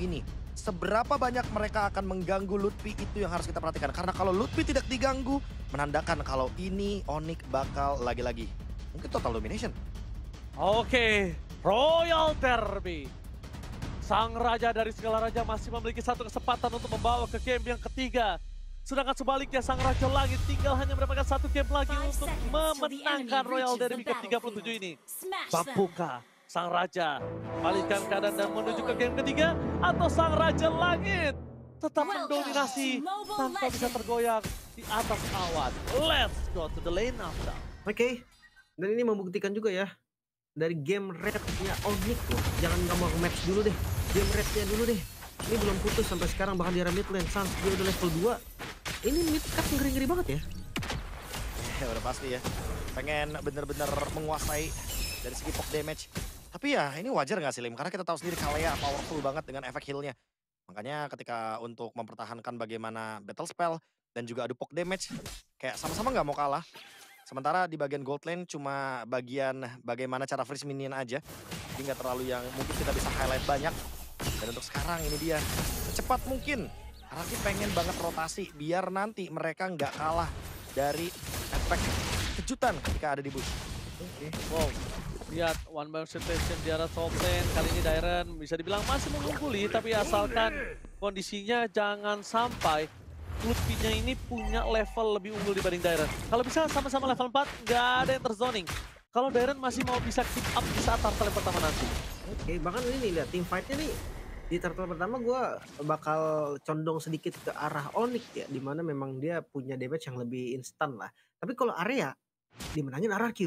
ini. Seberapa banyak mereka akan mengganggu Lutfi itu yang harus kita perhatikan. Karena kalau Lutfi tidak diganggu, menandakan kalau ini Onyx bakal lagi-lagi mungkin total domination. Oke, Royal Derby. Sang Raja dari segala raja masih memiliki satu kesempatan untuk membawa ke game yang ketiga. Sedangkan sebaliknya Sang Raja Langit tinggal hanya mendapatkan satu game lagi untuk memenangkan Royal Derby ke-37 ini. Bapuka, Sang Raja, balikan keadaan dan menuju ke game ketiga, atau Sang Raja Langit tetap mendominasi tanpa bisa tergoyang di atas awan. Let's go to the lane after. Oke, dan ini membuktikan juga ya, dari game rate-nya Onyx loh. Jangan gampang match dulu deh, game rate-nya dulu deh. Ini belum putus sampai sekarang, bahkan di area mid lane. Sans dia udah level 2. Ini mid cut ngeri-ngeri banget ya. Ya udah pasti ya, pengen bener-bener menguasai dari segi poke damage. Tapi ya ini wajar gak sih Lim? Karena kita tahu sendiri Kalea powerful banget dengan efek heal-nya. Makanya ketika untuk mempertahankan bagaimana battle spell dan juga adu poke damage, kayak sama-sama gak mau kalah. Sementara di bagian gold lane cuma bagian bagaimana cara freeze minion aja. Jadi gak terlalu yang mungkin kita bisa highlight banyak. Dan untuk sekarang ini dia secepat mungkin. Araki pengen banget rotasi biar nanti mereka nggak kalah dari efek kejutan ketika ada di bush. Wow, lihat one by situation di arah top lane. Kali ini Dairen bisa dibilang masih mengungguli, tapi asalkan kondisinya jangan sampai Lutfi-nya ini punya level lebih unggul dibanding Dairen. Kalau bisa sama-sama level 4, nggak ada yang terzoning. Kalau Dairen masih mau bisa keep up di saat turtle yang pertama nanti. Oke, bahkan ini lihat team fight-nya nih. Di turtle pertama gue bakal condong sedikit ke arah Onyx ya, dimana memang dia punya damage yang lebih instan lah. Tapi kalau area dimenangin RRQ,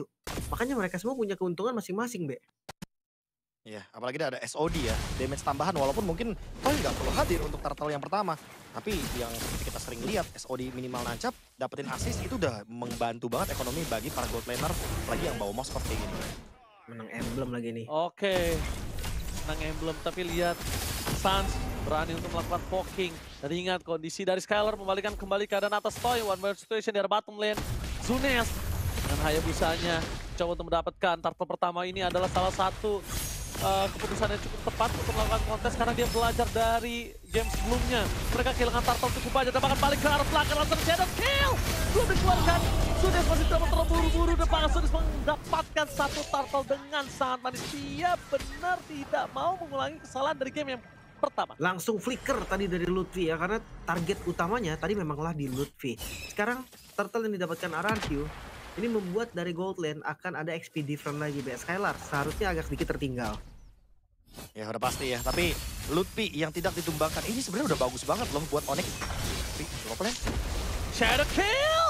makanya mereka semua punya keuntungan masing-masing, Be. Iya, apalagi ada SOD ya, damage tambahan walaupun mungkin Toy nggak perlu hadir untuk turtle yang pertama. Tapi yang seperti kita sering lihat, SOD minimal nancap, dapetin assist itu udah membantu banget ekonomi bagi para gold laner, apalagi yang bawa mouse seperti ini. Menang emblem lagi nih. Oke, menang emblem, tapi lihat Sans berani untuk melakukan poking. Dan ingat kondisi dari Skylar membalikan kembali keadaan atas Toy. One by situation di arah bottom lane. Zunes dengan Hayabusanya coba untuk mendapatkan turtle pertama. Ini adalah salah satu keputusan yang cukup tepat untuk melakukan kontes karena dia belajar dari game sebelumnya. Mereka kehilangan turtle cukup banyak dan bahkan balik ke arah belakang langsung shadow kill. Belum dikeluarkan. Zunes masih coba terburu-buru dan bahkan Zunes mendapatkan satu turtle dengan sangat manis. Dia benar tidak mau mengulangi kesalahan dari game yang pertama. Langsung flicker tadi dari Lutfi ya, karena target utamanya tadi memanglah di Lutfi. Sekarang turtle yang didapatkan RRQ ini membuat dari gold lane akan ada XP different lagi. Be Skylar seharusnya agak sedikit tertinggal. Ya udah pasti ya, tapi Lutfi yang tidak ditumbangkan ini sebenarnya udah bagus banget loh buat Onyx. Tapi drop lane. Shadow kill!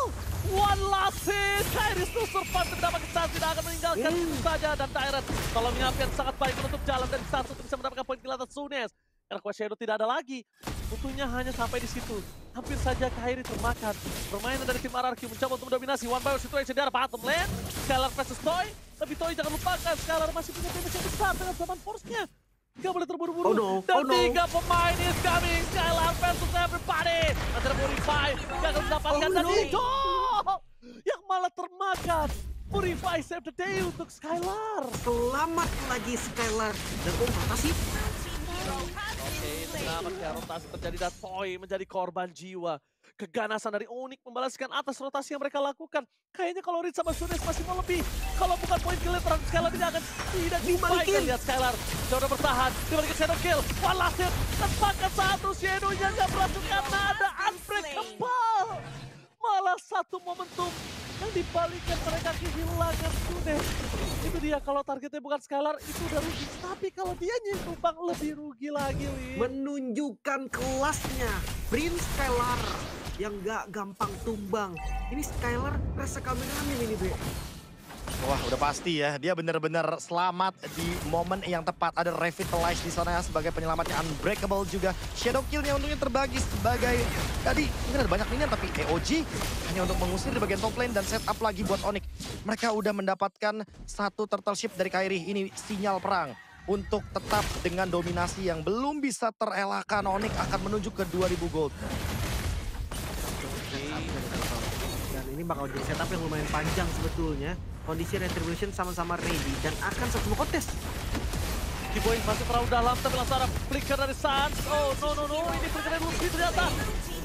One last hit! Kairis to survive mendapatkan chance, tidak akan meninggalkan itu saja. Dan Dairen kalau menyiapkan sangat baik menutup jalan dari Sans untuk bisa mendapatkan poin kill atas Zunes. Karena Quest Shadow tidak ada lagi. Butuhnya hanya sampai di situ. Hampir saja Kairi termakan. Permainan dari tim RRQ mencoba untuk mendominasi one by one situation di arah bottom lane. Skylar versus Toy. Tapi Toy jangan lupakan, Skylar masih punya damage yang besar dengan zaman force-nya. Gak boleh terburu-buru. Dan tiga pemain is coming. Skylar versus everybody. Ada Purify. Gak akan mendapatkan. Dan itu yang malah termakan. Purify save the day untuk Skylar. Selamat lagi Skylar. Dan rotasi. Oke, selamat ya, rotasi terjadi dan Toy menjadi korban jiwa. Keganasan dari Onyx membalaskan atas rotasi yang mereka lakukan. Kayaknya kalau Reed sama Zunes masih mau lebih. Kalau bukan poin kill terhadap Skylar tidak dibalikin. Lihat Skylar, sudah bertahan. Dibalikin shadow kill. One last hit. Tempatkan satu shadow-nya nggak berhasil karena ada unbreakable. Malah satu momentum yang dibalikan mereka kehilangan Zunes. Itu dia, kalau targetnya bukan Skylar itu udah rugi. Tapi kalau dia nyumbang lebih rugi lagi, Lee. Menunjukkan kelasnya Prince Skylar yang gak gampang tumbang. Ini Skylar rasa kameramen ini, Be. Wah udah pasti ya, dia benar-benar selamat di momen yang tepat. Ada Revitalize di sana sebagai penyelamatnya, Unbreakable juga. Shadow Kill-nya untungnya terbagi sebagai, tadi mungkin ada banyak minion tapi EOG hanya untuk mengusir di bagian top lane dan setup lagi buat Onyx. Mereka udah mendapatkan satu turtle ship dari Kairi, ini sinyal perang. Untuk tetap dengan dominasi yang belum bisa terelakkan, Onyx akan menuju ke 2000 gold. Dan ini bakal jadi setup yang lumayan panjang sebetulnya. Kondisi Retribution sama-sama ready dan akan sama kontes. Kiboy masih terlalu dalam, tapi langsung ada flicker dari Sans. Oh, no, ini flicker dari Lutfi ternyata.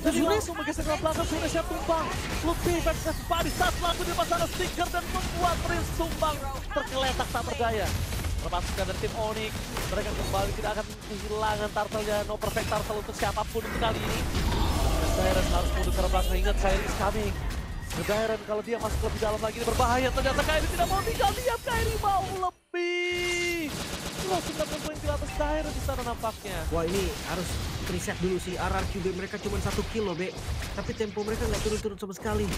Dan langsung bergeser ke belakang, sudah siap tumbang. Lutfi versus Badi saat langsung di pasang stiker dan membuat Prince tumbang tergeletak tak berdaya. Termasukkan dari tim Onyx, mereka kembali tidak akan kehilangan turtle-nya. No perfect turtle untuk siapapun untuk kali ini. Dairen harus mundur ke belakang, ingat Kairi is coming. Dairen kalau dia masuk lebih dalam lagi ini berbahaya. Ternyata Kairi tidak mau tinggal diam, Kairi mau lebih. Langsung dapat poin ke atas Dairen di sana nampaknya. Wah, ini harus reset dulu sih. RRQB mereka cuma 1 kill loh, Be. Tapi tempo mereka nggak turun-turun sama sekali.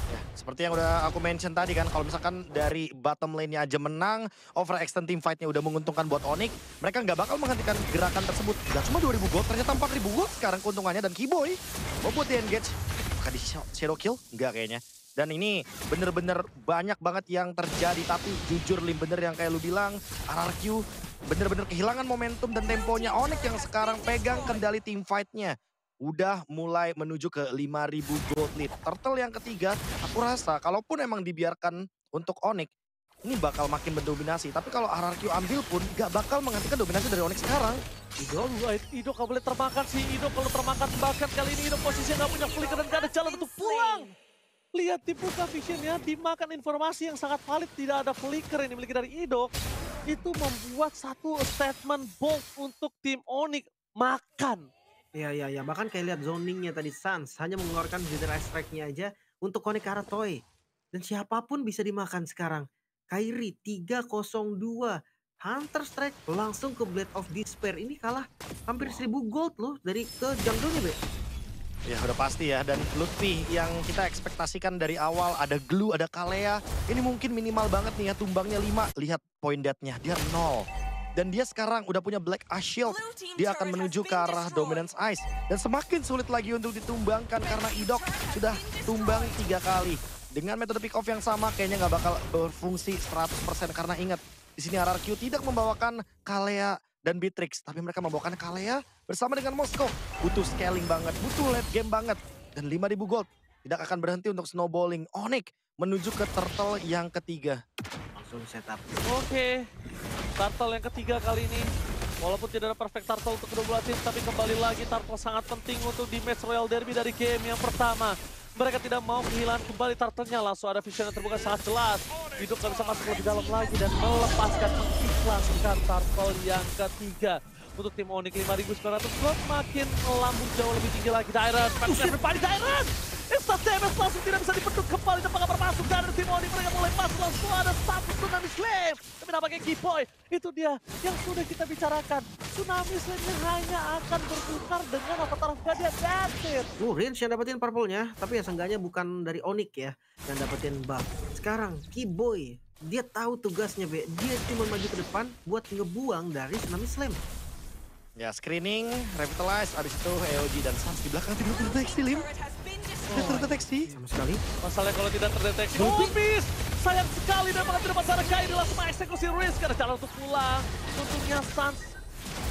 Ya, seperti yang udah aku mention tadi kan, kalau misalkan dari bottom lane-nya aja menang, overextend team fight-nya udah menguntungkan buat Onyx, mereka nggak bakal menghentikan gerakan tersebut. Gak cuma 2000 gold, ternyata 4000 gold sekarang keuntungannya. Dan Kiboy mau buat di-engage, apakah di shadow kill? Enggak kayaknya. Dan ini bener-bener banyak banget yang terjadi, tapi jujur Lim, bener yang kayak lu bilang, RRQ bener-bener kehilangan momentum dan temponya. Onyx yang sekarang pegang kendali team fight-nya udah mulai menuju ke 5000 gold lead. Turtle yang ketiga, aku rasa kalaupun emang dibiarkan untuk Onyx, ini bakal makin mendominasi. Tapi kalau RRQ ambil pun gak bakal menghentikan dominasi dari Onyx sekarang. Ido gak boleh termakan sih. Ido kalau termakan, bahkan kali ini Ido posisinya gak punya flicker dan gak ada jalan untuk pulang. Lihat dibuka visionnya, dimakan informasi yang sangat valid, tidak ada flicker yang dimiliki dari Ido. Itu membuat satu statement bold untuk tim Onyx, makan. Ya. Bahkan kayak lihat zoningnya tadi, Sans hanya mengeluarkan General Strike-nya aja untuk connect ke arah Toy. Dan siapapun bisa dimakan sekarang. Kairi 302. Hunter Strike langsung ke Blade of Despair. Ini kalah hampir 1000 gold loh dari ke jungle-nya, Be. Ya udah pasti ya, dan Lutfi yang kita ekspektasikan dari awal, ada Glue, ada Kalea, ini mungkin minimal banget nih ya, tumbangnya 5. Lihat point death-nya, dia 0. Dan dia sekarang udah punya Black Ash Shield, dia akan menuju ke arah Dominance Ice. Dan semakin sulit lagi untuk ditumbangkan karena Idok sudah tumbang 3 kali. Dengan metode pick off yang sama kayaknya nggak bakal berfungsi 100% karena ingat, di sini RRQ tidak membawakan Kalea dan Beatrix, tapi mereka membawakan Kalea bersama dengan Moskow. Butuh scaling banget, butuh late game banget. Dan 5000 gold tidak akan berhenti untuk snowballing. Onyx menuju ke turtle yang ketiga. Langsung setup. Oke, turtle yang ketiga kali ini. Walaupun tidak ada perfect turtle untuk kedua belah tim, tapi kembali lagi turtle sangat penting untuk di match Royal Derby dari game yang pertama. Mereka tidak mau kehilangan kembali turtle-nya, langsung ada vision yang terbuka sangat jelas. Hidup gak bisa masuk lebih dalam lagi dan melepaskan, mengikhlaskan turtle yang ketiga. Untuk tim Onyx 5900 gold makin melambung jauh lebih tinggi lagi. Dairen, everybody Dairen! Instant damage langsung tidak bisa dipedut kembali dan bakal masuk dari tim Onyx. Mereka mulai masuk, langsung ada satu Tsunami Slave. Tapi nampaknya Kiboy, itu dia yang sudah kita bicarakan. Tsunami Slave hanya akan berputar dengan Avatar of God, that's it. Range yang dapetin purple-nya, tapi ya seenggaknya bukan dari Onyx ya yang dapetin buff. Sekarang Kiboy, dia tahu tugasnya, Be. Dia cuma maju ke depan buat ngebuang dari Tsunami Slam. Ya, screening, revitalize, abis itu EOG dan Sans di belakang tidak terdeteksi, Lim. Tidak terdeteksi. Sama sekali. Masalahnya kalau tidak terdeteksi, miss! Sayang sekali dan malah tidak masalah Kairi langsung mengeksekusi Risk. Ada cara untuk pulang. Untungnya Sans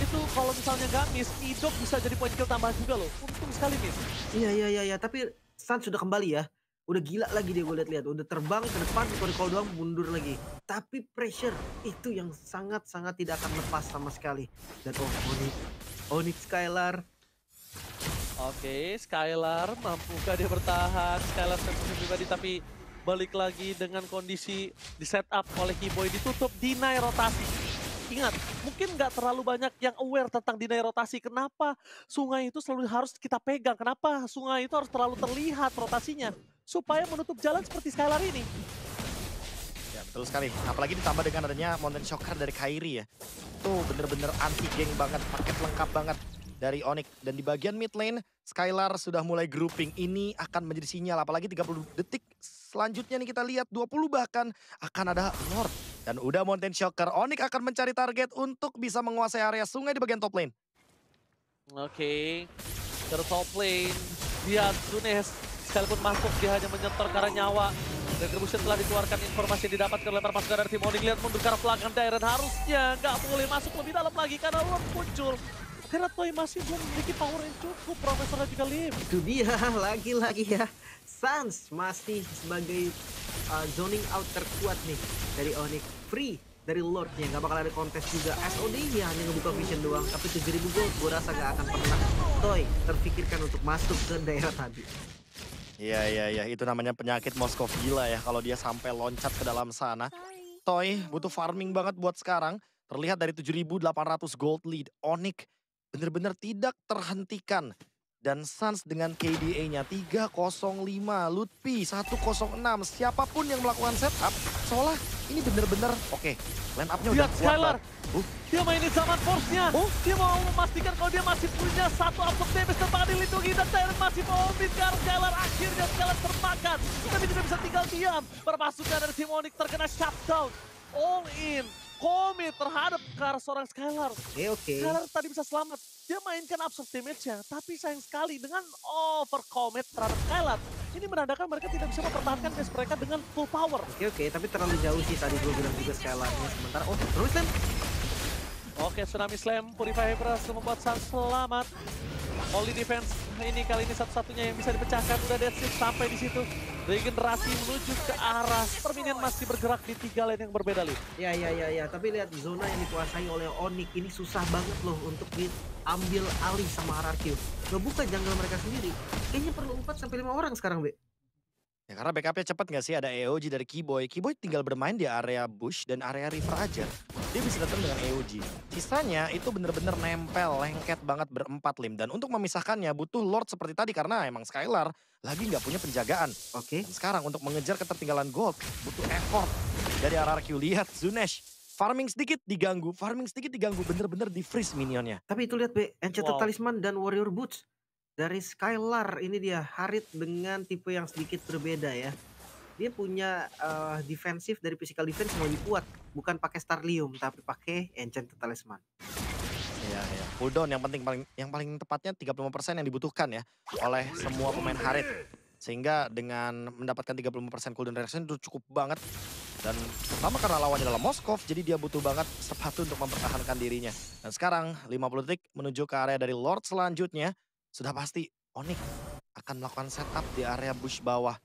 itu kalau misalnya nggak miss, Idok bisa jadi poin kill tambahan juga loh. Untung sekali miss. Iya. Tapi Sans sudah kembali ya. Udah gila lagi dia, gue lihat-lihat. Udah terbang ke depan, recall doang, mundur lagi. Tapi pressure itu yang sangat-sangat tidak akan lepas sama sekali. Dan Onyx Skylar. Oke, Skylar mampukah dia bertahan? Skylar sensitif pribadi tapi balik lagi dengan kondisi di setup oleh Kiboy, ditutup, deny rotasi. Ingat, mungkin nggak terlalu banyak yang aware tentang deny rotasi. Kenapa sungai itu selalu harus kita pegang? Kenapa sungai itu harus terlalu terlihat rotasinya? Supaya menutup jalan seperti Skylar ini. Ya betul sekali, apalagi ditambah dengan adanya Mountain Shocker dari Kairi ya. Itu bener-bener anti geng banget, paket lengkap banget dari Onyx. Dan di bagian mid lane, Skylar sudah mulai grouping. Ini akan menjadi sinyal, apalagi 30 detik selanjutnya nih kita lihat 20 bahkan akan ada Lord. Dan udah Mountain Shocker, Onyx akan mencari target untuk bisa menguasai area sungai di bagian top lane. Oke, ke top lane, lihat Sunes sekalipun masuk dia hanya menyentor karena nyawa. Retribution telah dikeluarkan, informasi yang didapatkan oleh para pasukan dari tim Onyx. Lihat mundur ke arah belakang Dairen, harusnya nggak boleh masuk lebih dalam lagi karena Lord muncul. Karena Toy masih belum memiliki power yang cukup, Profesor dan juga Lim. Itu dia, lagi-lagi ya. Sans masih sebagai zoning out terkuat nih dari Onyx. Free dari Lordnya, nggak bakal ada kontes juga. SOD ya hanya ngebuka vision doang, tapi 7.000 gold gue rasa nggak akan pernah Toy terpikirkan untuk masuk ke daerah tadi. Iya, itu namanya penyakit Moskov gila ya kalau dia sampai loncat ke dalam sana. Toy butuh farming banget buat sekarang. Terlihat dari 7.800 gold lead, Onyx bener-bener tidak terhentikan. Dan Suns dengan KDA-nya 305, Lutfi 106, siapapun yang melakukan setup, seolah ini bener-bener oke. Line up-nya udah Lihat kuat Skylar, banget. dia mainin zaman force-nya. Dia mau memastikan kalau dia masih punya satu absorb damage dan bakal dilindungi. Dan Tyrant masih mau mid ke arah Skylar. Akhirnya Skylar termakan, tapi tidak bisa tinggal diam. Perpasukan dari tim Onyx terkena shutdown. All in, komit terhadap ke arah seorang Skylar. Oke. Skylar tadi bisa selamat. Dia mainkan absorb damage-nya, tapi sayang sekali dengan over commit terhadap Skylar. Ini menandakan mereka tidak bisa mempertahankan base mereka dengan full power. Oke, tapi terlalu jauh sih tadi gue bilang juga Skylarnya. Sementara, terus Lem. Oke, Tsunami Slam, Purify berhasil membuat Suns selamat. Only defense ini kali ini satu-satunya yang bisa dipecahkan. Udah dead shift sampai di situ. Regenerasi menuju ke arah Perminian masih bergerak di 3 lane yang berbeda, Lip. Ya. Tapi lihat zona yang dikuasai oleh Onyx ini susah banget loh untuk diambil alih sama RRQ. Ngebuka jungle mereka sendiri. Kayaknya perlu 4 sampai 5 orang sekarang, Be. Ya karena backupnya cepat nggak sih, ada EOG dari Keyboy. Keyboy tinggal bermain di area bush dan area river aja. Dia bisa datang dengan EOG. Sisanya itu bener-bener nempel, lengket banget berempat Lim. Dan untuk memisahkannya butuh Lord seperti tadi karena emang Skylar lagi nggak punya penjagaan. Oke. Dan sekarang untuk mengejar ketertinggalan gold butuh effort dari RRQ. Lihat Zunesh, farming sedikit diganggu, bener-bener di freeze minionnya. Tapi itu lihat Be, Enchanted Wow. Talisman dan Warrior Boots. Dari Skylar ini dia Harit dengan tipe yang sedikit berbeda ya. Dia punya defensif dari physical defense yang lebih kuat. Bukan pakai Starlium tapi pakai Enchanted Talisman. Iya. Cooldown yang paling tepatnya 35% yang dibutuhkan ya oleh semua pemain Harit. Sehingga dengan mendapatkan 35% cooldown reaction itu cukup banget. Dan pertama karena lawannya adalah Moskov, jadi dia butuh banget sepatu untuk mempertahankan dirinya. Dan sekarang 50 detik menuju ke area dari Lord selanjutnya. Sudah pasti Onyx akan melakukan setup di area bush bawah.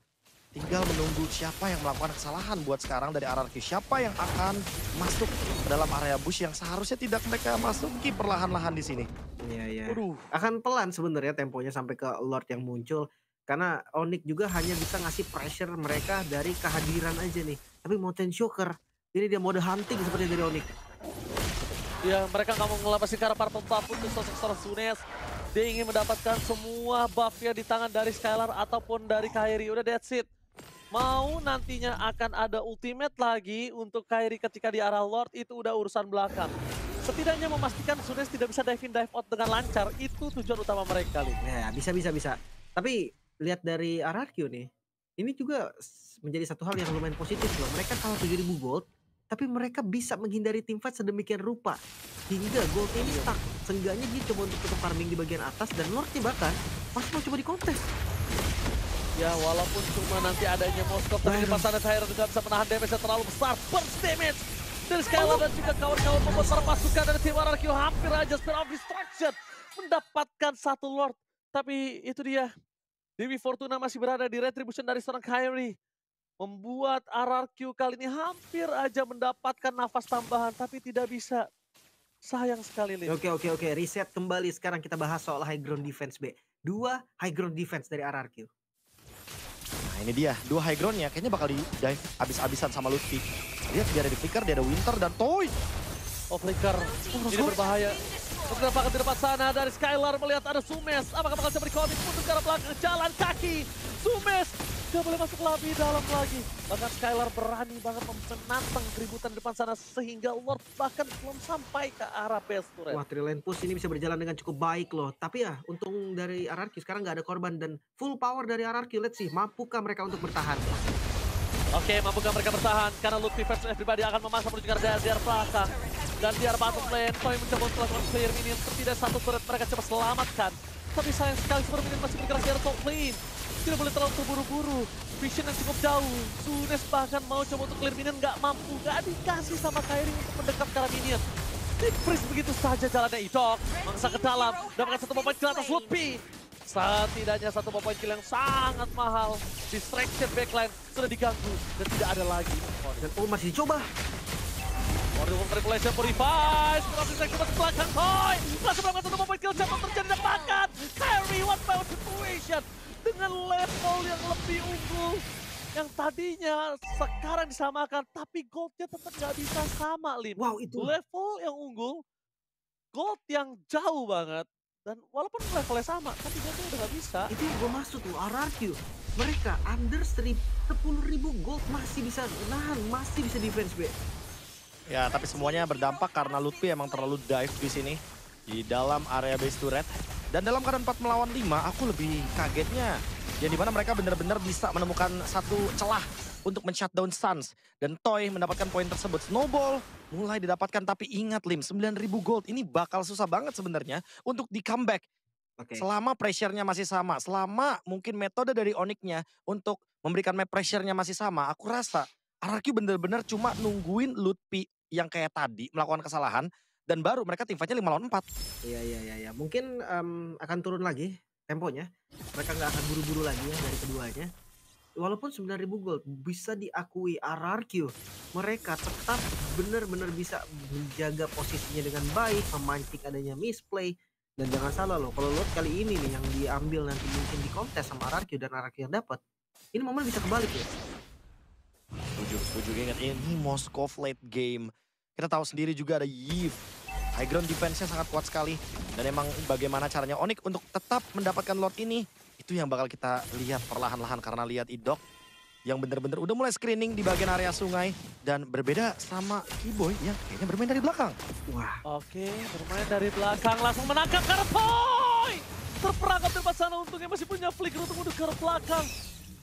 Tinggal menunggu siapa yang melakukan kesalahan buat sekarang dari RRQ. Siapa yang akan masuk ke dalam area bush yang seharusnya tidak mereka masuki perlahan-lahan di sini. Iya. Waduh. Akan pelan sebenarnya temponya sampai ke Lord yang muncul. Karena Onyx juga hanya bisa ngasih pressure mereka dari kehadiran aja nih. Tapi Mountain Shocker, ini dia mode hunting seperti dari Onyx. Ya, mereka nggak mau ngelepasin ke arah para pembuff untuk sosok seorang Sunes. Dia ingin mendapatkan semua buffnya di tangan dari Skylar ataupun dari Kairi. Udah that's it. Mau nantinya akan ada ultimate lagi untuk Kairi ketika di arah Lord, itu udah urusan belakang. Setidaknya memastikan Sunes tidak bisa dive in dive out dengan lancar, itu tujuan utama mereka. Ya, bisa. Tapi lihat dari RRQ nih, ini juga menjadi satu hal yang lumayan positif loh. Mereka kalah 7.000 gold, tapi mereka bisa menghindari teamfight sedemikian rupa. Hingga gold ini stuck. Seenggaknya dia coba untuk tetap farming di bagian atas dan Lordnya bahkan masih mau coba di kontes. Ya, walaupun cuma nanti adanya Moskov, tapi di pasangan Tyrant juga bisa menahan damage yang terlalu besar. Burst damage dari Skylar dan juga kawan-kawan membuat para pasukan dari tim RRQ hampir aja Spear of Destruction mendapatkan satu Lord. Tapi itu dia, Dewi Fortuna masih berada di retribution dari seorang Kairi. Membuat RRQ kali ini hampir aja mendapatkan nafas tambahan, tapi tidak bisa. Sayang sekali, Lin. Oke. Reset kembali. Sekarang kita bahas soal high ground defense, B. 2 high ground defense dari RRQ. Nah ini dia, 2 high groundnya kayaknya bakal di dive abis-abisan sama Lutfi. Lihat dia ada di Flicker, dia ada Winter dan Toy. Oh, Flicker. Ini berbahaya. Terdapat di depan sana dari Skylar melihat ada Sumes. Apakah bakal coba di-commit untuk ke arah belakang jalan kaki. Sumes gak boleh masuk lebih dalam lagi. Bahkan Skylar berani banget menantang keributan di depan sana sehingga Lord bahkan belum sampai ke arah base turret. Wah, Trilane Push ini bisa berjalan dengan cukup baik loh. Tapi ya, untung dari RRQ sekarang nggak ada korban dan full power dari RRQ. Let's see, mampukah mereka untuk bertahan? Oke, mampukah mereka bertahan? Karena Lutfi versus everybody akan memaksa menuju ke arah dari belakang. Dan di arah bottom lane, Toy mencoba untuk melakukan clear minion. Tidak satu turret mereka coba selamatkan. Tapi sayang sekali Super Minion masih bergerak di arah top lane. Tidak boleh terlalu terburu-buru. Vision yang cukup jauh. Sunes bahkan mau coba untuk clear minion, nggak mampu. Nggak dikasih sama Kairi untuk mendekat ke arah minion. Di-freeze begitu saja jalannya Idok. Mangsa ke dalam. Dapatkan satu point kill atas Lutfi. Setidaknya satu point kill yang sangat mahal. Distraction backline sudah diganggu. Dan tidak ada lagi. Dan masih dicoba. Warrior Manipulation Purify. Sekarang seksi masuk belakang Toy. Langsung melakukan satu point kill. Jatuh terjadi dan makan. Kyrie one power situation. Dengan level yang lebih unggul. Yang tadinya sekarang disamakan. Tapi goldnya tetap nggak bisa sama, Lim. Wow, itu Level yang unggul. Gold yang jauh banget. Dan walaupun levelnya sama, tapi goldnya udah nggak bisa. itu yang gue maksud tuh, RRQ. Mereka under 10.000 gold masih bisa nahan, masih bisa defense, Be. Ya, tapi semuanya berdampak karena Lutfi emang terlalu dive di sini. Di dalam area base turret. Dan dalam keadaan 4 melawan 5, aku lebih kagetnya. Yang dimana mereka benar-benar bisa menemukan satu celah untuk men-shutdown Suns. Dan Toy mendapatkan poin tersebut. Snowball mulai didapatkan, tapi ingat Lim, 9.000 gold ini bakal susah banget sebenarnya untuk di comeback. Oke. Selama pressure-nya masih sama, selama mungkin metode dari Onyx-nya untuk memberikan map pressure-nya masih sama, aku rasa RRQ bener-bener cuma nungguin Lutfi yang kayak tadi melakukan kesalahan dan baru mereka tim fight-nya 5 lawan 4. Iya. Mungkin akan turun lagi temponya. Mereka nggak akan buru-buru lagi ya dari keduanya. Walaupun 9.000 gold bisa diakui RRQ, mereka tetap benar-benar bisa menjaga posisinya dengan baik, memancing adanya misplay. Dan jangan salah loh, kalau Lord kali ini nih yang diambil nanti mungkin di kontes sama RRQ dan RRQ yang dapat, ini momen bisa kebalik ya. Setuju. Ingat ini Moskov late game. Kita tahu sendiri juga ada Yves. High ground defense-nya sangat kuat sekali. Dan emang bagaimana caranya Onyx untuk tetap mendapatkan Lord ini, itu yang bakal kita lihat perlahan-lahan karena lihat Idok yang bener-bener udah mulai screening di bagian area sungai dan berbeda sama Kiboy yang kayaknya bermain dari belakang. Wah, Oke, bermain dari belakang langsung menangkap Kartoy. Terperangkap di depan sana, untungnya masih punya flicker untuk mundur ke belakang.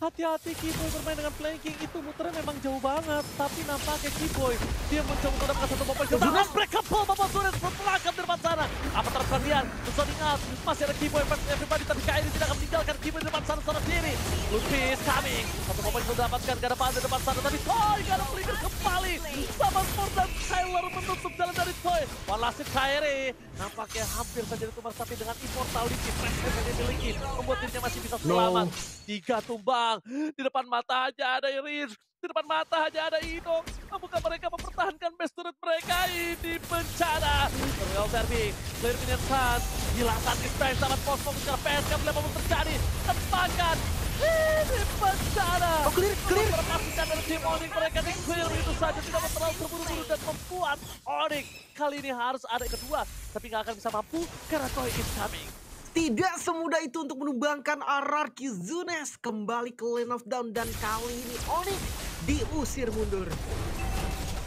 Hati-hati Kiboy bermain dengan flanking, itu muternya memang jauh banget. Tapi nampaknya Kiboy, dia mencoba untuk mendapatkan satu poin kill. Unbreakable, Bapak Sunes terperangkap di depan sana. Apa terus kalian? Terus ingat, masih ada Kiboy versus everybody, tapi Kyrie tidak akan meninggalkan Kiboy di depan sana sendiri. Lutfi is coming. Satu poin kill dapatkan, gak ada pan di depan sana, tapi Toy gak ada flicker kembali. Sama Sport dan Tyler menutup jalan dari Toy. One last hit Kyrie. Nampaknya hampir saja ditumbar, tapi dengan immortality, pressure yang dimiliki, membuat dirinya masih bisa selamat. 3 tumbang. Di depan mata aja ada Iris. Di depan mata aja ada Idok. Apakah mereka mempertahankan base turret mereka? Ini bencana. Real serving. Clear minion Suns. Hilangkan dispense sama fokus karena PSK boleh mau terjadi. Tempakan. Ini bencana. oh clear. Memastikan dari tim Onyx mereka di clear begitu saja. Tidak terlalu terburu-buru dan membuat Onyx kali ini harus ada yang kedua. Tapi nggak akan bisa mampu karena Toy is coming. Tidak semudah itu untuk menumbangkan RRQ. Zunes kembali ke lane of down dan kali ini Onyx diusir mundur.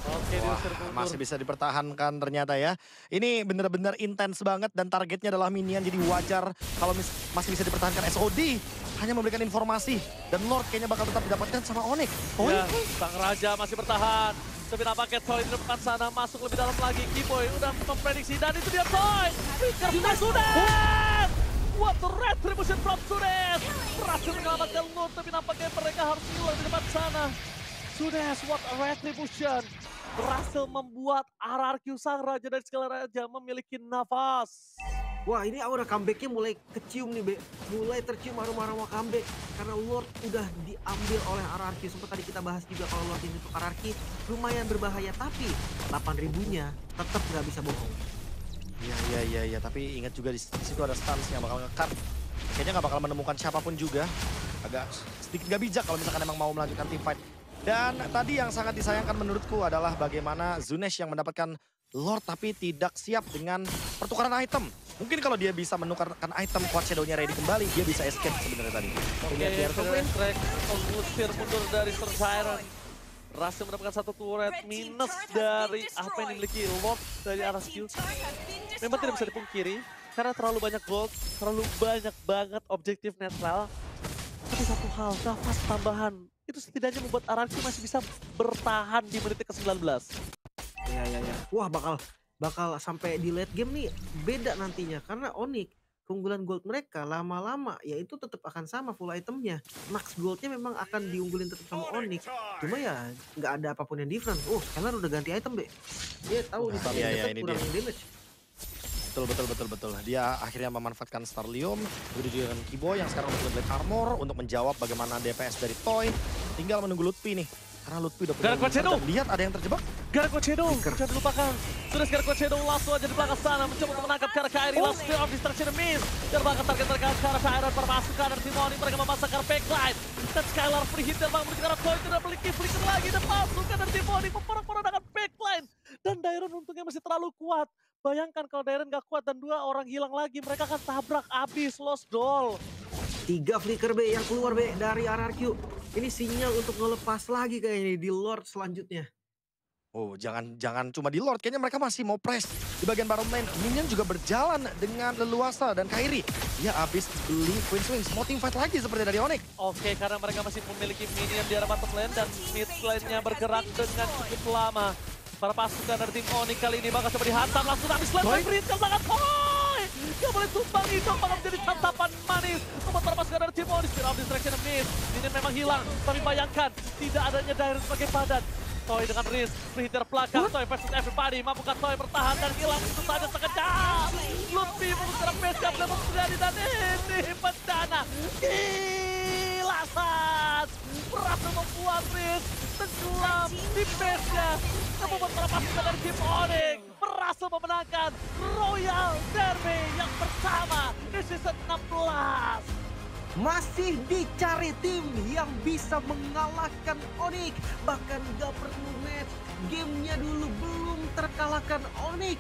Oke, Wah, diusir mundur. masih bisa dipertahankan ternyata ya. Ini bener-bener intens banget dan targetnya adalah minion. Jadi wajar kalau masih bisa dipertahankan. SOD hanya memberikan informasi. Dan Lord kayaknya bakal tetap didapatkan sama Onyx. Ya, sang raja masih bertahan. Tapi nampaknya Toy di depan sana masuk lebih dalam lagi. Kiboy udah memprediksi dan itu dia Toy. Picker by Sunes. What the retribution from Sunes. Berhasil menyelamatkan Lord, tapi nampaknya mereka harus hilang di depan sana. Sunes, what a retribution. Berhasil membuat RRQ sang raja dari segala raja memiliki nafas. Wah, ini aura comebacknya mulai kecium nih, Be. Mulai tercium aroma-aroma comeback. Karena Lord udah diambil oleh RRQ. Sempat tadi kita bahas juga kalau Lord ini untuk RRQ lumayan berbahaya. Tapi 8.000-nya tetap nggak bisa bohong. Iya. Tapi ingat juga di situ ada stance yang bakal nge-cut. Kayaknya nggak bakal menemukan siapapun juga. Agak sedikit gak bijak kalau misalkan emang mau melanjutkan team fight. Dan tadi yang sangat disayangkan menurutku adalah bagaimana Zunesh yang mendapatkan Lord tapi tidak siap dengan pertukaran item. Mungkin kalau dia bisa menukarkan item Quad Shadow-nya ready kembali, dia bisa escape sebenarnya tadi. Oke, track mengusir mundur dari Sir Siren. Berhasil mendapatkan satu turret minus dari apa yang dimiliki Lord dari RRQ. Memang tidak bisa dipungkiri, karena terlalu banyak gold, terlalu banyak banget objektif netral. Tapi satu hal, nafas tambahan, itu setidaknya membuat RRQ masih bisa bertahan di menit ke-19. Iya. Wah, bakal sampai di late game nih beda nantinya. Karena Onyx, keunggulan gold mereka lama-lama ya itu tetap akan sama full itemnya. Max goldnya memang akan diunggulin tetap sama Onyx. Cuma ya nggak ada apapun yang different. Oh, Skylar udah ganti item, Be. Dia tahu nih Iya, tetap ini kurangin damage. Betul. Dia akhirnya memanfaatkan Starlium, begitu dengan Kiboy yang sekarang udah Blade Armor untuk menjawab bagaimana DPS dari Toy. Tinggal menunggu Lutfi nih. Karena Lutfi udah punya Quad Shadow. dan lihat ada yang terjebak. Gargoyle Shadow, Flicker. jangan dilupakan. Sudah Gargoyle Shadow langsung aja di belakang sana mencoba untuk menangkap ke arah Kairi. Langsung Spear of Destruction miss. Dan bahkan target mereka ke arah Iron permasukkan dari Timoni. Mereka memasang ke arah backline. Dan Skylar free hit dan bang menuju ke arah Koi. Tidak memiliki flicker lagi dan masukkan dari Timoni. Memporak-porandakan backline. Dan Dairon untungnya masih terlalu kuat. Bayangkan kalau Dairon gak kuat dan 2 orang hilang lagi. Mereka akan tabrak abis Lost Doll. 3 flicker B yang keluar B dari RRQ. Ini sinyal untuk ngelepas lagi kayaknya di Lord selanjutnya. Oh, jangan cuma di Lord, kayaknya mereka masih mau press di bagian bottom lane. Minion juga berjalan dengan leluasa dan Kairi. Dia habis beli Queen's Wings, mau team fight lagi seperti dari Onyx. Oke, karena mereka masih memiliki minion di arah bottom lane dan mid lane-nya bergerak dengan cukup lama. Para pasukan dari tim Onyx kali ini bakal coba dihantam langsung habis lane Koi. Brit ke belakang Koi. Gak boleh tumbang itu bakal menjadi santapan manis untuk para pasukan dari tim Onyx. Spear of Distraction miss. Minion memang hilang, tapi bayangkan tidak adanya Dairon sebagai padan. Toy dengan Riz, free hitter belakang, Toy versus everybody, mampukah Toy bertahan dan hilang begitu saja sekejap. Luffy mengusir base camp dan terjadi dan ini bencana. Gila Sans, berhasil membuat Riz tenggelam di base-nya. Dan membuat para pasukan dari tim Onyx berhasil memenangkan Royal Derby yang pertama di season 16. Masih dicari tim yang bisa mengalahkan Onyx. Bahkan gak perlu match, gamenya dulu belum terkalahkan Onyx.